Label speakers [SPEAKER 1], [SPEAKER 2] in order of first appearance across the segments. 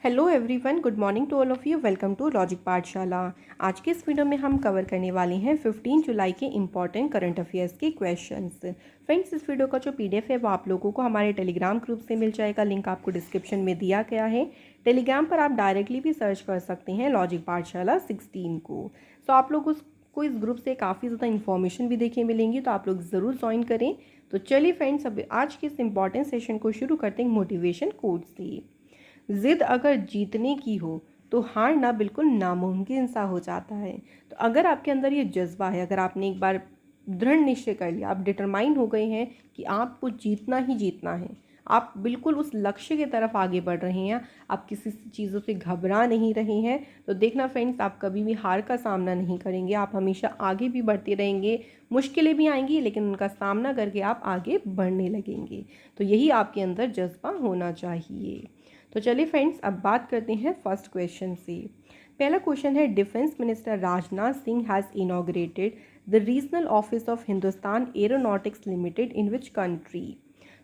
[SPEAKER 1] Hello everyone, good morning to all of you. Welcome to Logic Pathshala. आज के इस video में हम कवर करने वाले हैं 15 जुलाई के इम्पॉर्टेंट करंट अफेयर्स के क्वेश्चंस। फ्रेंड्स, इस वीडियो का जो पीडीएफ है वो आप लोगों को हमारे टेलीग्राम ग्रुप से मिल जाएगा। लिंक आपको डिस्क्रिप्शन में दिया गया है। टेलीग्राम पर आप डायरेक्टली भी सर्च कर सकते हैं लॉजिक पाठशाला 16 को। सो आप लोग उसको इस ग्रुप से काफ़ी ज़्यादा इन्फॉर्मेशन भी देखने मिलेंगी, तो आप लोग ज़रूर ज्वाइन करें। तो चलिए फ्रेंड्स, अब आज के इस इम्पॉर्टेंट सेशन को शुरू करते हैं मोटिवेशन कोट से। जिद अगर जीतने की हो तो हारना बिल्कुल नामुमकिन सा हो जाता है। तो अगर आपके अंदर ये जज्बा है, अगर आपने एक बार दृढ़ निश्चय कर लिया, आप डिटरमाइन हो गए हैं कि आपको जीतना ही जीतना है, आप बिल्कुल उस लक्ष्य की तरफ आगे बढ़ रहे हैं, आप किसी चीज़ों से घबरा नहीं रहे हैं, तो देखना फ्रेंड्स, आप कभी भी हार का सामना नहीं करेंगे। आप हमेशा आगे भी बढ़ते रहेंगे। मुश्किलें भी आएंगी लेकिन उनका सामना करके आप आगे बढ़ने लगेंगे। तो यही आपके अंदर जज्बा होना चाहिए। तो चलिए फ्रेंड्स, अब बात करते हैं फर्स्ट क्वेश्चन से। पहला क्वेश्चन है, defence minister Rajnath Singh has inaugurated the regional office of Hindustan aeronautics limited in which country.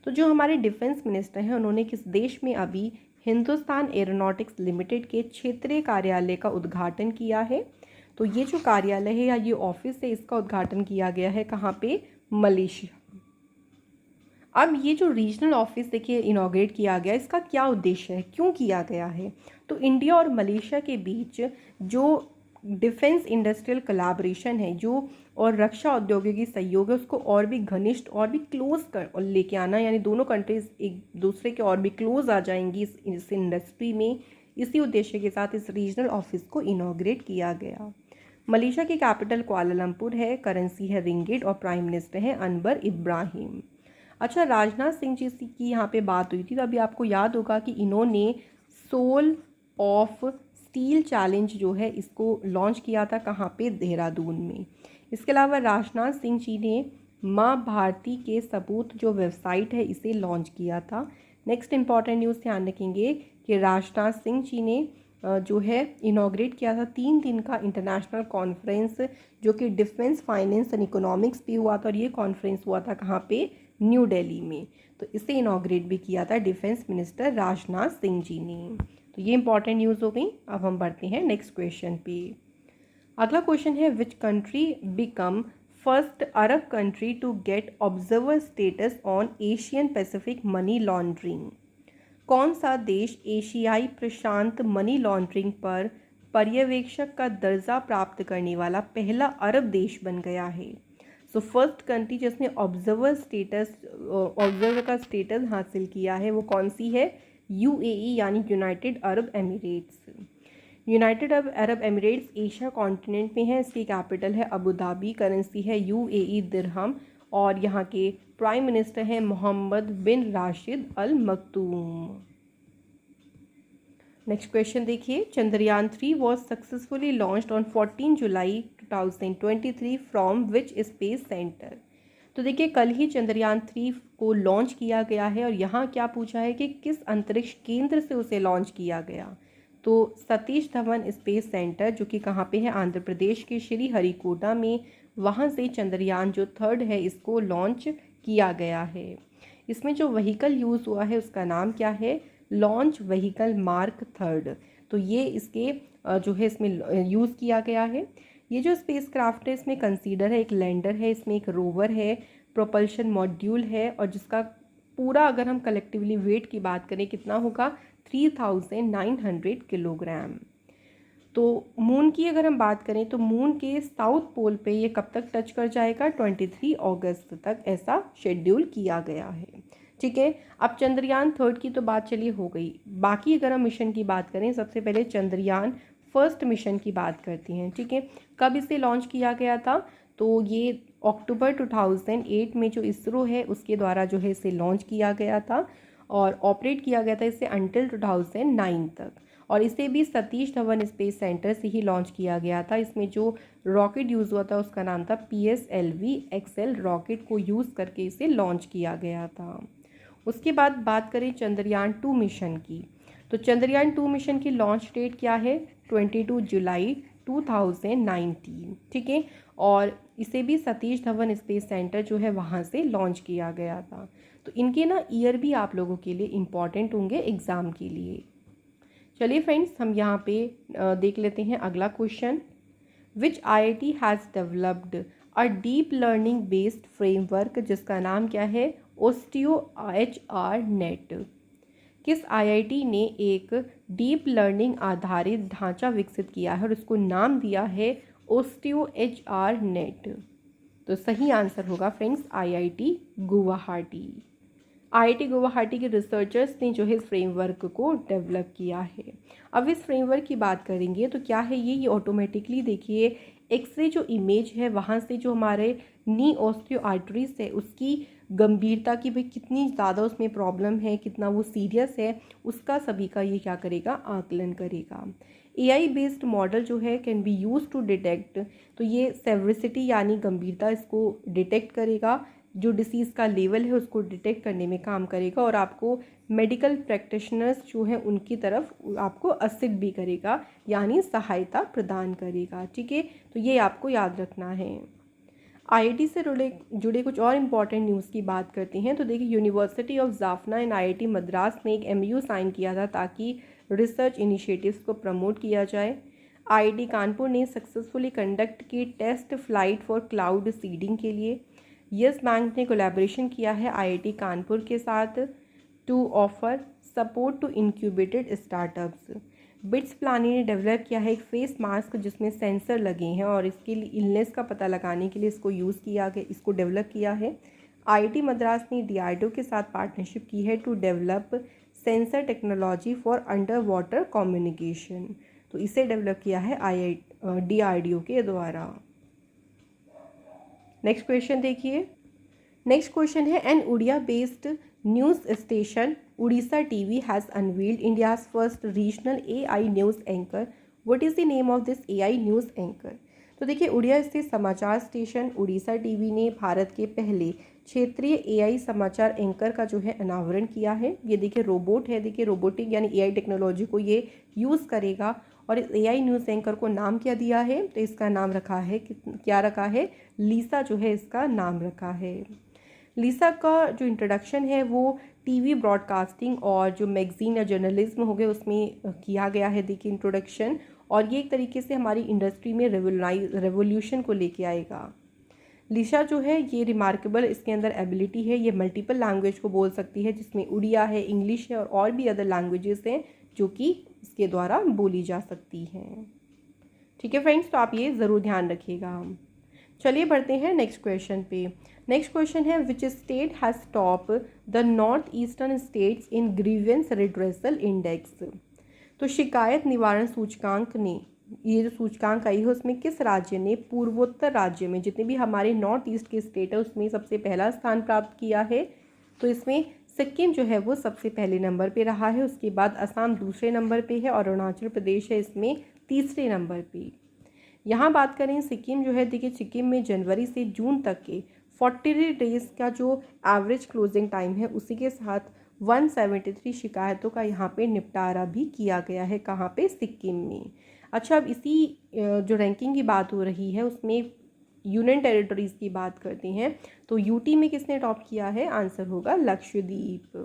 [SPEAKER 1] तो जो हमारे डिफेंस मिनिस्टर हैं, उन्होंने किस देश में अभी हिंदुस्तान एरोनॉटिक्स लिमिटेड के क्षेत्रीय कार्यालय का उद्घाटन किया है। तो ये जो कार्यालय है या ये ऑफिस है, इसका उद्घाटन किया गया है कहाँ पे? मलेशिया। अब ये जो रीजनल ऑफिस देखिए इनॉग्रेट किया गया, इसका क्या उद्देश्य है, क्यों किया गया है? तो इंडिया और मलेशिया के बीच जो डिफेंस इंडस्ट्रियल कोलैबोरेशन है, जो और रक्षा औद्योगिकी सहयोग है, उसको और भी घनिष्ठ और भी क्लोज कर लेके आना, यानी दोनों कंट्रीज एक दूसरे के और भी क्लोज आ जाएंगी इस इंडस्ट्री में। इसी उद्देश्य के साथ इस रीजनल ऑफिस को इनॉग्रेट किया गया। मलेशिया की कैपिटल कुआलालंपुर है, करेंसी है रिंगिट और प्राइम मिनिस्टर है अनवर इब्राहिम। अच्छा, राजनाथ सिंह जी की यहाँ पे बात हुई थी, तो अभी आपको याद होगा कि इन्होंने सोल ऑफ स्टील चैलेंज जो है इसको लॉन्च किया था कहाँ पे? देहरादून में। इसके अलावा राजनाथ सिंह जी ने माँ भारती के सपूत जो वेबसाइट है इसे लॉन्च किया था। नेक्स्ट इंपॉर्टेंट न्यूज़ ध्यान रखेंगे कि राजनाथ सिंह जी ने जो है इनॉग्रेट किया था 3 दिन का इंटरनेशनल कॉन्फ्रेंस, जो कि डिफेंस फाइनेंस एंड इकोनॉमिक्स पे हुआ था, और ये कॉन्फ्रेंस हुआ था कहाँ पे? न्यू दिल्ली में। तो इसे इनॉग्रेट भी किया था डिफेंस मिनिस्टर राजनाथ सिंह जी ने। तो ये इंपॉर्टेंट न्यूज़ हो गई। अब हम बढ़ते हैं नेक्स्ट क्वेश्चन पे। अगला क्वेश्चन है, which country become first Arab country to get observer status on Asian Pacific money laundering. कौन सा देश एशियाई प्रशांत मनी लॉन्ड्रिंग पर पर्यवेक्षक का दर्जा प्राप्त करने वाला पहला अरब देश बन गया है? सो फर्स्ट कंट्री जिसने ऑब्जर्वर का स्टेटस हासिल किया है वो कौन सी है? यूएई, यानी United Arab Emirates. United Arab Emirates Asia continent में है। इसकी कैपिटल है अबू धाबी, करेंसी है यूएई दिरहम, और यहाँ के प्राइम मिनिस्टर हैं मोहम्मद बिन राशिद अल मक्तूम। नेक्स्ट क्वेश्चन देखिए, Chandrayaan 3 was successfully launched on 14 July 2023 from which space centre. तो देखिए, कल ही चंद्रयान 3 को लॉन्च किया गया है, और यहाँ क्या पूछा है कि किस अंतरिक्ष केंद्र से उसे लॉन्च किया गया? तो सतीश धवन स्पेस सेंटर, जो कि कहाँ पे है? आंध्र प्रदेश के श्री हरिकोटा में। वहाँ से चंद्रयान जो 3 है इसको लॉन्च किया गया है। इसमें जो व्हीकल यूज़ हुआ है उसका नाम क्या है? Launch vehicle mark 3। तो ये इसके जो है इसमें यूज़ किया गया है। ये जो स्पेस क्राफ्ट है इसमें कंसीडर है, एक लैंडर है, इसमें एक रोवर है, प्रोपल्शन मॉड्यूल है, और जिसका पूरा अगर हम कलेक्टिवली वेट की बात करें कितना होगा? 3900 किलोग्राम। तो मून की अगर हम बात करें तो मून के साउथ पोल पे ये कब तक टच कर जाएगा? 23 अगस्त तक ऐसा शेड्यूल किया गया है। ठीक है, अब चंद्रयान 3 की तो बात चलिए हो गई। बाकी अगर हम मिशन की बात करें, सबसे पहले चंद्रयान फर्स्ट मिशन की बात करती हैं। ठीक है, कब इसे लॉन्च किया गया था? तो ये अक्टूबर 2008 में जो इसरो है उसके द्वारा जो है इसे लॉन्च किया गया था, और ऑपरेट किया गया था इसे अंटिल 2009 तक। और इसे भी सतीश धवन स्पेस सेंटर से ही लॉन्च किया गया था। इसमें जो रॉकेट यूज़ हुआ था उसका नाम था PSLV XL रॉकेट को यूज़ करके इसे लॉन्च किया गया था। उसके बाद बात करें चंद्रयान 2 मिशन की, तो चंद्रयान 2 मिशन की लॉन्च डेट क्या है? 22 जुलाई 2019। ठीक है, और इसे भी सतीश धवन स्पेस सेंटर जो है वहाँ से लॉन्च किया गया था। तो इनके ना ईयर भी आप लोगों के लिए इम्पॉर्टेंट होंगे एग्ज़ाम के लिए। चलिए फ्रेंड्स, हम यहाँ पे देख लेते हैं अगला question. Which IIT has developed a deep learning based framework, जिसका नाम क्या है? Osteo HR net. किस IIT ने एक डीप लर्निंग आधारित ढांचा विकसित किया है और उसको नाम दिया है ओस्टियो HR नेट? तो सही आंसर होगा friends IIT Guwahati. IIT Guwahati के रिसर्चर्स ने जो है इस फ्रेमवर्क को डेवलप किया है। अब इस फ्रेमवर्क की बात करेंगे तो क्या है ये ऑटोमेटिकली देखिए एक्सरे जो इमेज है वहाँ से जो हमारे नी ऑस्टियो आर्टरीज है उसकी गंभीरता की भाई कितनी ज़्यादा उसमें प्रॉब्लम है, कितना वो सीरियस है, उसका सभी का ये क्या करेगा? आकलन करेगा। AI बेस्ड मॉडल जो है can be use to detect, तो ये सेवरिसिटी यानी गंभीरता इसको डिटेक्ट करेगा, जो डिसीज़ का लेवल है उसको डिटेक्ट करने में काम करेगा और आपको मेडिकल प्रैक्टिशनर्स जो हैं उनकी तरफ आपको असिस्ट भी करेगा यानी सहायता प्रदान करेगा। ठीक है, तो ये आपको याद रखना है। IIT से जुड़े कुछ और इम्पॉर्टेंट न्यूज़ की बात करते हैं तो देखिए university of Jaffna and IIT Madras ने एक MOU साइन किया था ताकि रिसर्च इनिशिएटिव्स को प्रमोट किया जाए। IIT कानपुर ने सक्सेसफुली कंडक्ट की test flight for cloud seeding के लिए। यस बैंक ने कोलैबोरेशन किया है IIT कानपुर के साथ to offer support to incubated startups. BITS Pilani ने डेवलप किया है एक फेस मास्क जिसमें सेंसर लगे हैं और इसके लिए इलनेस का पता लगाने के लिए इसको यूज़ किया गया, इसको डेवलप किया है। IIT मद्रास ने DRDO के साथ पार्टनरशिप की है to develop sensor technology for under water communication, तो इसे डेवलप किया है DRDO के द्वारा। नेक्स्ट क्वेश्चन देखिए। नेक्स्ट क्वेश्चन है an Odia based news station Odisha TV has unveiled India's first regional AI news anchor. What is the name of this AI news anchor? तो देखिए उड़िया स्थित समाचार स्टेशन उड़ीसा TV ने भारत के पहले क्षेत्रीय AI समाचार एंकर का जो है अनावरण किया है। ये देखिए रोबोट है, देखिए रोबोटिक यानी AI टेक्नोलॉजी को ये यूज़ करेगा और इस AI न्यूज़ एंकर को नाम क्या दिया है? तो इसका नाम रखा है, क्या रखा है? लीसा जो है इसका नाम रखा है। लीसा का जो इंट्रोडक्शन है वो TV ब्रॉडकास्टिंग और जो मैगज़ीन या जर्नलिज्म हो गए उसमें किया गया है देखिए इंट्रोडक्शन, और ये एक तरीके से हमारी इंडस्ट्री में रेवोल्यूशन को लेके आएगा। लीसा जो है ये रिमार्केबल इसके अंदर एबिलिटी है, ये मल्टीपल लैंग्वेज को बोल सकती है जिसमें उड़िया है, इंग्लिश है और भी अदर लैंग्वेजेस हैं जो कि इसके द्वारा बोली जा सकती हैं। ठीक है फ्रेंड्स, तो आप ये ज़रूर ध्यान रखिएगा। चलिए बढ़ते हैं नेक्स्ट क्वेश्चन पे। नेक्स्ट क्वेश्चन है which state has top the north eastern states in grievance redressal index. तो शिकायत निवारण सूचकांक ने, ये जो सूचकांक आई है उसमें किस राज्य ने पूर्वोत्तर राज्य में जितने भी हमारे नॉर्थ ईस्ट के स्टेट है उसमें सबसे पहला स्थान प्राप्त किया है? तो इसमें सिक्किम जो है वो सबसे पहले नंबर पे रहा है, उसके बाद असम दूसरे नंबर पे है और अरुणाचल प्रदेश है इसमें तीसरे नंबर पे। यहाँ बात करें सिक्किम जो है, देखिए सिक्किम में जनवरी से जून तक के 43 डेज़ का जो एवरेज क्लोजिंग टाइम है उसी के साथ 173 शिकायतों का यहाँ पे निपटारा भी किया गया है। कहाँ पे? सिक्किम में। अच्छा, अब इसी जो रैंकिंग की बात हो रही है उसमें यूनियन टेरिटरीज़ की बात करते हैं तो यूटी में किसने टॉप किया है? आंसर होगा लक्षद्वीप।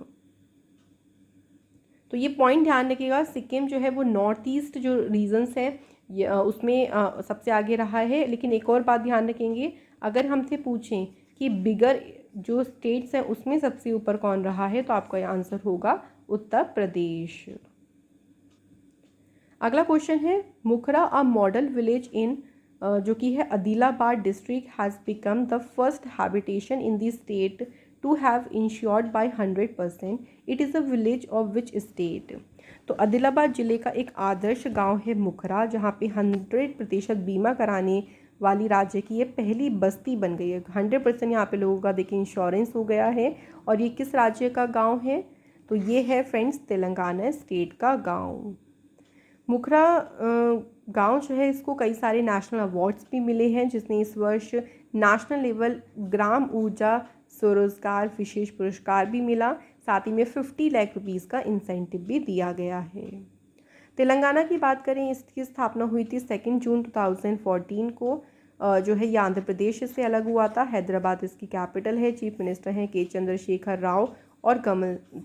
[SPEAKER 1] तो ये पॉइंट ध्यान रखिएगा, सिक्किम जो है वो नॉर्थ ईस्ट जो रीजन्स हैं उसमें सबसे आगे रहा है। लेकिन एक और बात ध्यान रखेंगे, अगर हमसे पूछें कि बिगर जो स्टेट्स हैं उसमें सबसे ऊपर कौन रहा है तो आपका आंसर होगा उत्तर प्रदेश। अगला क्वेश्चन है मुखरा अ मॉडल विलेज इन जो कि है Adilabad district has become the first habitation in the state to have insured by 100%। It is a village of which state. तो आदिलाबाद ज़िले का एक आदर्श गांव है मुखरा जहां पे 100% बीमा कराने वाली राज्य की ये पहली बस्ती बन गई है। 100% यहाँ पे लोगों का देखिए इंश्योरेंस हो गया है। और ये किस राज्य का गाँव है? तो ये है फ्रेंड्स तेलंगाना स्टेट का गाँव। मुखरा गांव जो है इसको कई सारे नेशनल अवार्ड्स भी मिले हैं, जिसने इस वर्ष नेशनल लेवल ग्राम ऊर्जा स्वरोजगार विशेष पुरस्कार भी मिला। साथ ही में 50 लाख रुपीस का इंसेंटिव भी दिया गया है। तेलंगाना की बात करें, इसकी स्थापना हुई थी 2 जून 2014 को। जो है ये आंध्र प्रदेश से अलग हुआ था। हैदराबाद इसकी कैपिटल है। चीफ मिनिस्टर हैं के चंद्रशेखर राव और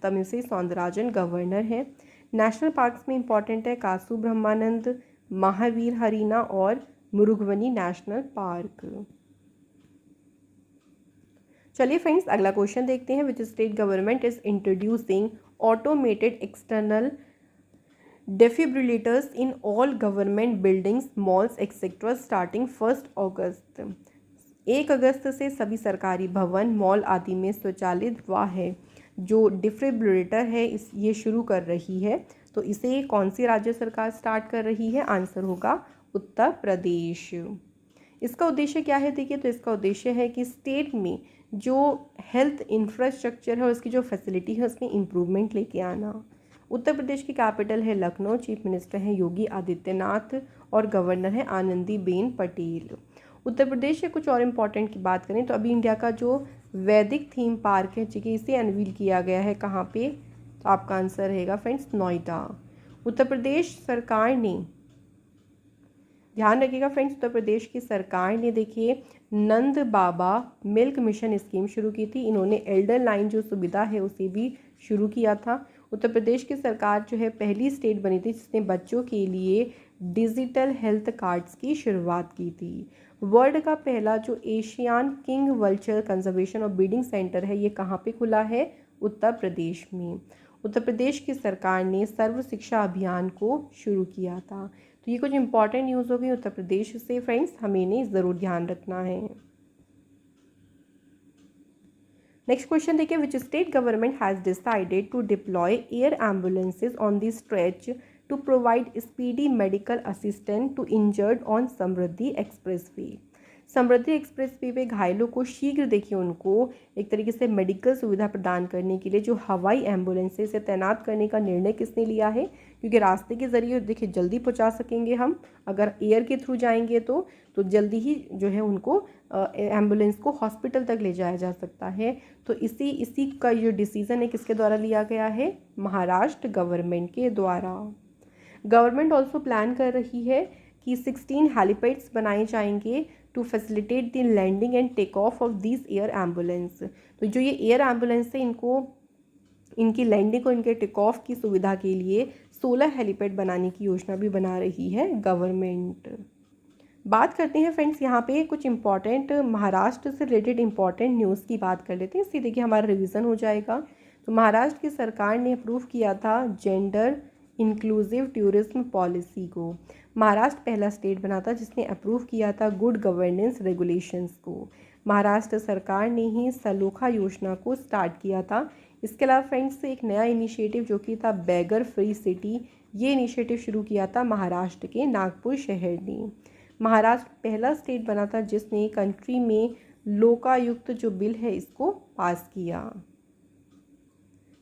[SPEAKER 1] तमिल से सौंदरराजन गवर्नर हैं। नेशनल पार्क्स में इंपॉर्टेंट है कासू ब्रह्मानंद, महावीर हरीना और मुरुगवनी नेशनल पार्क। चलिए फ्रेंड्स अगला क्वेश्चन देखते हैं। Which state government is introducing automated external defibrillators in all government buildings, malls etcetera starting 1 August. 1 अगस्त से सभी सरकारी भवन, मॉल आदि में स्वचालित है जो डिफिब्रिलेटर है ये शुरू कर रही है। तो इसे कौन सी राज्य सरकार स्टार्ट कर रही है? आंसर होगा उत्तर प्रदेश। इसका उद्देश्य क्या है? देखिए, तो इसका उद्देश्य है कि स्टेट में जो हेल्थ इंफ्रास्ट्रक्चर है, उसकी जो फैसिलिटी है, उसमें इम्प्रूवमेंट लेके आना। उत्तर प्रदेश की कैपिटल है लखनऊ, चीफ मिनिस्टर हैं योगी आदित्यनाथ और गवर्नर है आनंदीबेन पटेल। उत्तर प्रदेश से कुछ और इम्पोर्टेंट की बात करें तो अभी इंडिया का जो वैदिक थीम पार्क है, ठीक है, इसे अनवील किया गया है। कहाँ पे? तो आपका आंसर रहेगा फ्रेंड्स नोएडा। उत्तर प्रदेश सरकार ने, ध्यान रखिएगा फ्रेंड्स, उत्तर प्रदेश की सरकार ने देखिए नंद बाबा मिल्क मिशन स्कीम शुरू की थी। इन्होंने एल्डर लाइन जो सुविधा है उसे भी शुरू किया था। उत्तर प्रदेश की सरकार जो है पहली स्टेट बनी थी जिसने बच्चों के लिए डिजिटल हेल्थ कार्ड्स की शुरुआत की थी। वर्ल्ड का पहला जो एशियन किंग वल्चर कंजर्वेशन और ब्रीडिंग सेंटर है, ये कहाँ पे खुला है? उत्तर प्रदेश में। उत्तर प्रदेश की सरकार ने सर्व शिक्षा अभियान को शुरू किया था। तो ये कुछ इंपॉर्टेंट न्यूज़ हो गई उत्तर प्रदेश से फ्रेंड्स, हमें इन्हें ज़रूर ध्यान रखना है। नेक्स्ट क्वेश्चन देखिए, which state government has decided to deploy air ambulances on the stretch to provide speedy medical assistant to injured on Samruddhi express way. Samruddhi express way पे घायलों को शीघ्र देखिए उनको एक तरीके से मेडिकल सुविधा प्रदान करने के लिए जो हवाई एम्बुलेंसेज से तैनात करने का निर्णय किसने लिया है? क्योंकि रास्ते के ज़रिए देखिए जल्दी पहुंचा सकेंगे हम, अगर एयर के थ्रू जाएंगे तो जल्दी ही जो है उनको एम्बुलेंस को हॉस्पिटल तक ले जाया जा सकता है। तो इसी का जो डिसीज़न है किसके द्वारा लिया गया है? महाराष्ट्र गवर्नमेंट के द्वारा। गवर्नमेंट ऑल्सो प्लान कर रही है कि 16 हेलीपैड्स बनाए जाएंगे to facilitate the landing and take off of this air ambulance. तो जो ये एयर एम्बुलेंस है इनकी लैंडिंग और इनके टेक ऑफ की सुविधा के लिए 16 हेलीपैड बनाने की योजना भी बना रही है गवर्नमेंट। बात करते हैं फ्रेंड्स यहाँ पे कुछ इंपॉर्टेंट महाराष्ट्र से रिलेटेड इंपॉर्टेंट न्यूज़ की बात कर लेते हैं, इससे देखिए हमारा रिवीजन हो जाएगा। तो महाराष्ट्र की सरकार ने अप्रूव किया था जेंडर इंक्लूसिव टूरिज्म पॉलिसी को। महाराष्ट्र पहला स्टेट बना था जिसने अप्रूव किया था गुड गवर्नेंस रेगुलेशंस को। महाराष्ट्र सरकार ने ही सलोखा योजना को स्टार्ट किया था। इसके अलावा फ्रेंड्स एक नया इनिशिएटिव जो कि था बेगर फ्री सिटी, ये इनिशिएटिव शुरू किया था महाराष्ट्र के नागपुर शहर ने। महाराष्ट्र पहला स्टेट बना था जिसने कंट्री में लोकायुक्त जो बिल है इसको पास किया।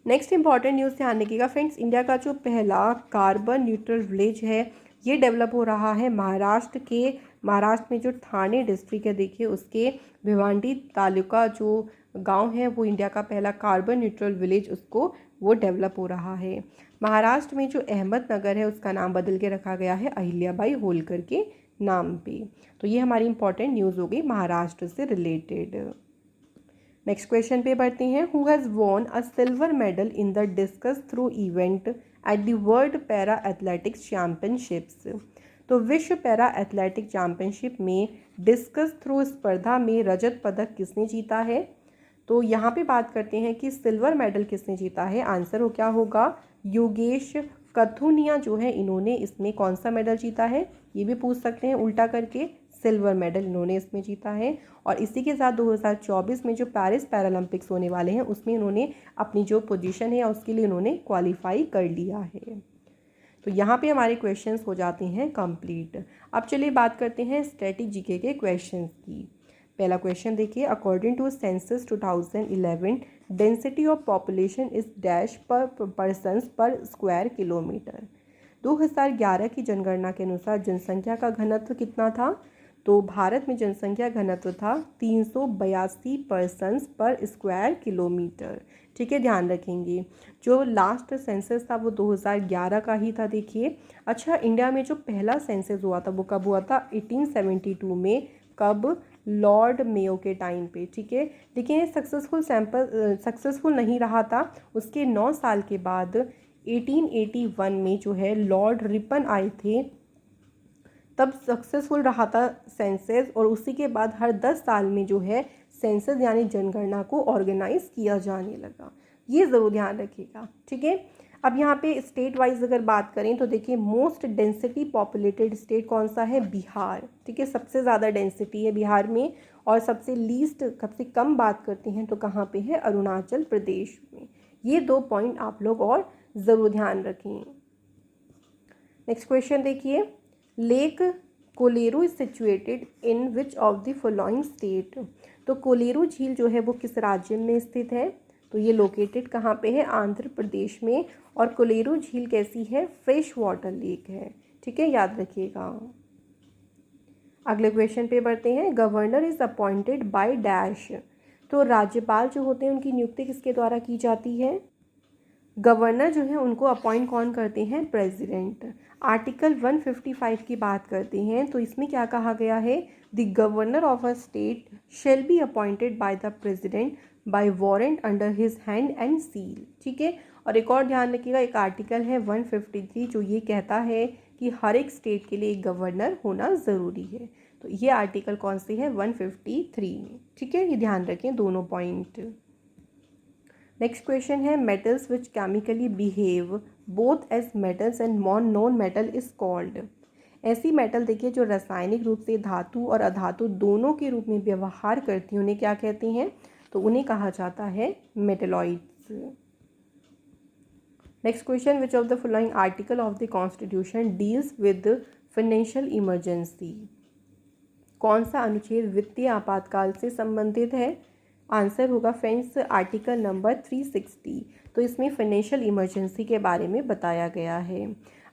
[SPEAKER 1] नेक्स्ट इंपॉर्टेंट न्यूज़ ध्यान रखिएगा फ्रेंड्स, इंडिया का जो पहला कार्बन न्यूट्रल विलेज है ये डेवलप हो रहा है महाराष्ट्र में जो ठाणे डिस्ट्रिक्ट है देखिए उसके भिवांडी तालुका जो गांव है वो इंडिया का पहला कार्बन न्यूट्रल विलेज उसको वो डेवलप हो रहा है। महाराष्ट्र में जो अहमदनगर है उसका नाम बदल के रखा गया है अहिल्याबाई होलकर के नाम पे। तो ये हमारी इंपॉर्टेंट न्यूज़ हो गई महाराष्ट्र से रिलेटेड। नेक्स्ट क्वेश्चन पे बढ़ते हैं। Who has won a silver medal in the discus throw event at the world para athletics championships. तो विश्व पैरा एथलेटिक चैम्पियनशिप में डिस्कस थ्रो स्पर्धा में रजत पदक किसने जीता है? तो यहाँ पे बात करते हैं कि सिल्वर मेडल किसने जीता है। आंसर हो क्या होगा? योगेश कथुनिया जो है इन्होंने इसमें कौन सा मेडल जीता है, ये भी पूछ सकते हैं उल्टा करके। सिल्वर मेडल इन्होंने इसमें जीता है। और इसी के साथ 2024 में जो पेरिस पैरालंपिक्स होने वाले हैं उसमें इन्होंने अपनी जो पोजीशन है उसके लिए इन्होंने क्वालिफाई कर लिया है। तो यहाँ पे हमारे क्वेश्चंस हो जाते हैं कंप्लीट। अब चलिए बात करते हैं स्टैटिक जीके के क्वेश्चंस की। पहला क्वेश्चन देखिए, according to census 2011 density of population is dash per persons per square kilometre. 2011 की जनगणना के अनुसार जनसंख्या का घनत्व कितना था? तो भारत में जनसंख्या घनत्व था 382 पर्सन्स पर स्क्वायर किलोमीटर। ठीक है, ध्यान रखेंगे। जो लास्ट सेंसस था वो 2011 का ही था देखिए। अच्छा, इंडिया में जो पहला सेंसस हुआ था वो कब हुआ था? 1872 में। कब? लॉर्ड मेयो के टाइम पे। ठीक है, लेकिन ये सक्सेसफुल नहीं रहा था। उसके 9 साल के बाद 1881 में जो है लॉर्ड रिपन आए थे, तब सक्सेसफुल रहा था सेंसस, और उसी के बाद हर 10 साल में जो है सेंसस यानी जनगणना को ऑर्गेनाइज किया जाने लगा। ये ज़रूर ध्यान रखिएगा, ठीक है। अब यहाँ पे स्टेट वाइज अगर बात करें तो देखिए मोस्ट डेंसिटी पॉपुलेटेड स्टेट कौन सा है, बिहार, ठीक है। सबसे ज़्यादा डेंसिटी है बिहार में, और सबसे लीस्ट सबसे कम बात करते हैं तो कहाँ पे है, अरुणाचल प्रदेश में। ये 2 पॉइंट आप लोग और ज़रूर ध्यान रखें। नेक्स्ट क्वेश्चन देखिए, lake Kolleru is situated in which of the following state. तो कोलेरू झील जो है वो किस राज्य में स्थित है, तो ये लोकेटेड कहाँ पे है, आंध्र प्रदेश में। और कोलेरू झील कैसी है, फ्रेश वाटर लेक है, ठीक है, याद रखिएगा। अगले क्वेश्चन पे बढ़ते हैं, governor is appointed by dash. तो राज्यपाल जो होते हैं उनकी नियुक्ति किसके द्वारा की जाती है, गवर्नर जो है उनको अपॉइंट कौन करते हैं, प्रेसिडेंट। आर्टिकल 155 की बात करते हैं तो इसमें क्या कहा गया है, the governor of a state shall be appointed by the president bye warrant under his hand and seal, ठीक है। और एक और ध्यान रखिएगा, एक आर्टिकल है 153 जो ये कहता है कि हर एक स्टेट के लिए एक गवर्नर होना ज़रूरी है। तो ये आर्टिकल कौन से है, 153 में, ठीक है, ये ध्यान रखें दोनों पॉइंट। नेक्स्ट क्वेश्चन है, metals which chemically behave both as metals and non metal is called. ऐसी मेटल देखिए जो रासायनिक रूप से धातु और अधातु दोनों के रूप में व्यवहार करती हैं, उन्हें क्या कहते हैं, तो उन्हें कहा जाता है metalloids. Next question, which of the following article of the constitution deals with financial emergency. कौन सा अनुच्छेद वित्तीय आपातकाल से संबंधित है, आंसर होगा फ्रेंड्स आर्टिकल नंबर 360। तो इसमें फाइनेंशियल इमरजेंसी के बारे में बताया गया है।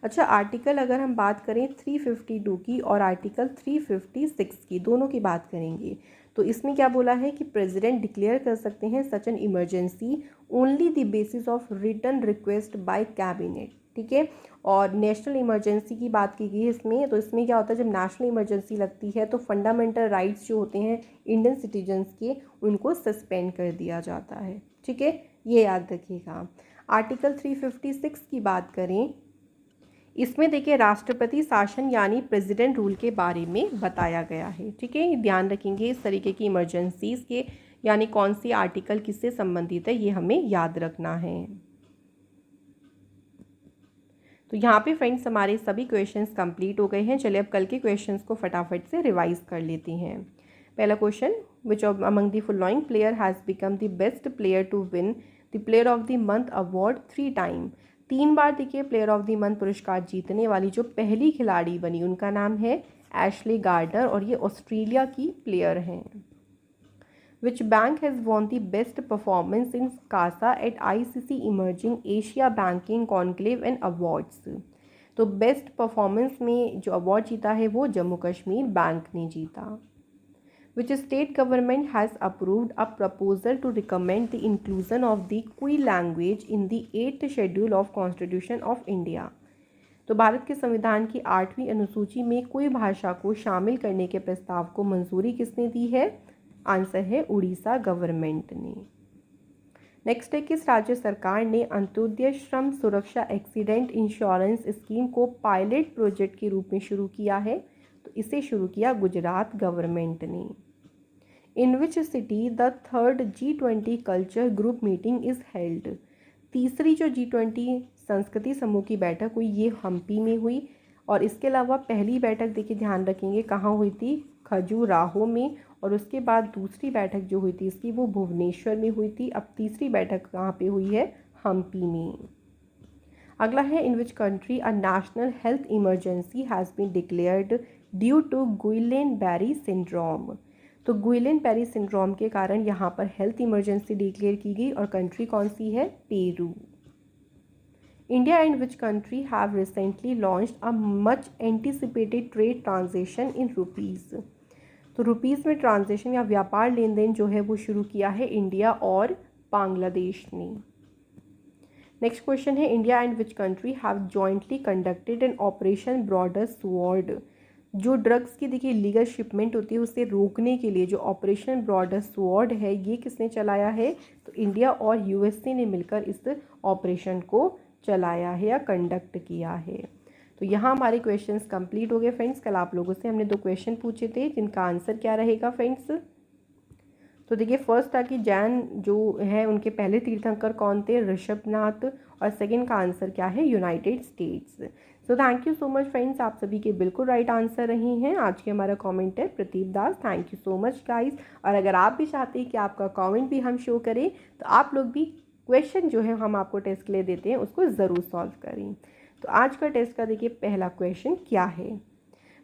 [SPEAKER 1] अच्छा, आर्टिकल अगर हम बात करें 352 की और आर्टिकल 356 की, दोनों की बात करेंगे, तो इसमें क्या बोला है कि प्रेसिडेंट डिक्लेयर कर सकते हैं such an emergency only the basis of written request by cabinet, ठीक है। और नेशनल इमरजेंसी की बात की गई है इसमें, तो इसमें क्या होता है, जब नेशनल इमरजेंसी लगती है तो फंडामेंटल राइट्स जो होते हैं इंडियन सिटीजन्स के, उनको सस्पेंड कर दिया जाता है, ठीक है, ये याद रखिएगा। आर्टिकल 356 की बात करें, इसमें देखिए राष्ट्रपति शासन यानी प्रेसिडेंट रूल के बारे में बताया गया है, ठीक है। ध्यान रखेंगे इस तरीके की इमरजेंसीज के यानी कौन सी आर्टिकल किससे संबंधित है, ये हमें याद रखना है। तो यहाँ पे फ्रेंड्स हमारे सभी क्वेश्चंस कंप्लीट हो गए हैं। चलिए अब कल के क्वेश्चंस को फटाफट से रिवाइज कर लेते हैं। पहला question, which of among the following player has become the best player to win the player of the month award 3 time. 3 बार देखिए प्लेयर ऑफ द मंथ पुरस्कार जीतने वाली जो पहली खिलाड़ी बनी उनका नाम है एशली गार्डनर, और ये ऑस्ट्रेलिया की प्लेयर हैं। Which bank has won the best performance in CASA at ICC Emerging Asia Banking Conclave and Awards। तो बेस्ट परफॉर्मेंस में जो अवार्ड जीता है वो जम्मू कश्मीर बैंक ने जीता। Which state government has approved a proposal to recommend the inclusion of the Kui language in the 8th schedule of Constitution of India। तो भारत के संविधान की 8वीं अनुसूची में कोई भाषा को शामिल करने के प्रस्ताव को मंजूरी किसने दी है, आंसर है उड़ीसा गवर्नमेंट ने। नेक्स्ट है, किस राज्य सरकार ने अंत्योदय श्रम सुरक्षा एक्सीडेंट इंश्योरेंस स्कीम को पायलट प्रोजेक्ट के रूप में शुरू किया है, तो इसे शुरू किया गुजरात गवर्नमेंट ने। In which city the 3rd G20 culture group meeting is held. तीसरी जो G20 संस्कृति समूह की बैठक हुई ये हम्पी में हुई, और इसके अलावा पहली बैठक देखिए ध्यान रखेंगे कहाँ हुई थी, खजुराहो में, और उसके बाद दूसरी बैठक जो हुई थी इसकी वो भुवनेश्वर में हुई थी। अब तीसरी बैठक कहाँ पे हुई है, हम्पी में। अगला है, in which country a national health emergency has been declared due to Guillain Barre syndrome. तो गुइलेन बैरी सिंड्रोम के कारण यहाँ पर हेल्थ इमरजेंसी डिक्लेयर की गई, और कंट्री कौन सी है, Peru. India and which country have recently launched a much anticipated trade transaction in rupees. तो रुपीज़ में ट्रांजेक्शन या व्यापार लेन देन जो है वो शुरू किया है इंडिया और बांग्लादेश ने। नेक्स्ट क्वेश्चन है, India and which country have jointly conducted an operation broader sword. जो ड्रग्स की देखिए लीगल शिपमेंट होती है उसे रोकने के लिए जो ऑपरेशन ब्रॉडर स्वॉर्ड है ये किसने चलाया है, तो इंडिया और यूएसए ने मिलकर इस ऑपरेशन को चलाया है या कंडक्ट किया है। तो यहाँ हमारे क्वेश्चंस कंप्लीट हो गए फ्रेंड्स। कल आप लोगों से हमने 2 क्वेश्चन पूछे थे जिनका आंसर क्या रहेगा फ्रेंड्स। तो देखिए फर्स्ट था कि जैन जो है उनके पहले तीर्थंकर कौन थे, ऋषभनाथ, और सेकंड का आंसर क्या है, United states. So thank you so much friends, आप सभी के बिल्कुल राइट आंसर रहे हैं। आज के हमारा कमेंट है Pradeep Das, thank you so much guys. और अगर आप भी चाहते हैं कि आपका कमेंट भी हम शो करें तो आप लोग भी क्वेश्चन जो है हम आपको टेस्ट के लिए देते हैं उसको ज़रूर सॉल्व करें। तो आज का टेस्ट का देखिए पहला क्वेश्चन क्या है।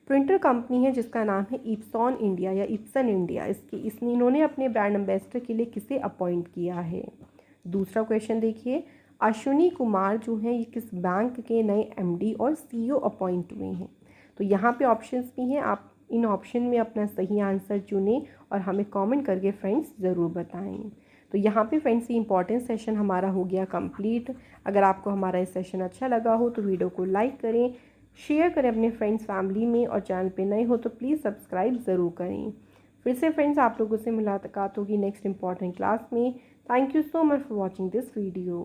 [SPEAKER 1] प्रिंटर कंपनी है जिसका नाम है इप्सॉन इंडिया या इप्सन इंडिया, इन्होंने अपने ब्रांड एम्बेसडर के लिए किसे अपॉइंट किया है। दूसरा क्वेश्चन देखिए, अश्विनी कुमार जो हैं ये किस बैंक के नए एमडी और सीईओ अपॉइंट हुए हैं। तो यहाँ पे ऑप्शंस भी हैं, आप इन ऑप्शन में अपना सही आंसर चुनें और हमें कमेंट करके फ्रेंड्स ज़रूर बताएं। तो यहाँ पे फ्रेंड्स ये इंपॉर्टेंट सेशन हमारा हो गया कंप्लीट। अगर आपको हमारा ये सेशन अच्छा लगा हो तो वीडियो को लाइक करें, शेयर करें अपने फ्रेंड्स फैमिली में, और चैनल पे नए हो तो प्लीज़ सब्सक्राइब ज़रूर करें। फिर से फ्रेंड्स आप लोगों से मुलाकात होगी नेक्स्ट इंपॉर्टेंट क्लास में। Thank you so much for watching this video.